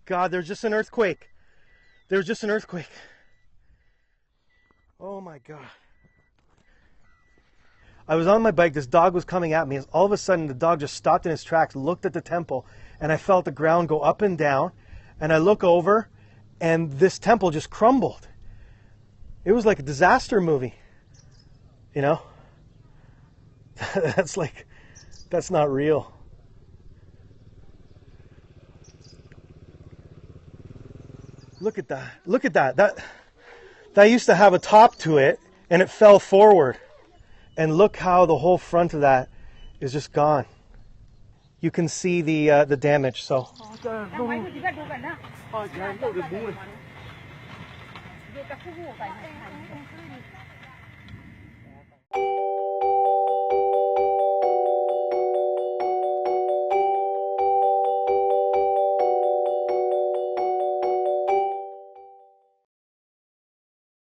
God, there's just an earthquake. There's just an earthquake. Oh my God. I was on my bike, this dog was coming at me, and all of a sudden the dog just stopped in his tracks, looked at the temple, and I felt the ground go up and down, and I look over, and this temple just crumbled. It was like a disaster movie, you know? That's not real. Look at that. Look at that. That used to have a top to it, and it fell forward. And look how the whole front of that is just gone. You can see the damage. So.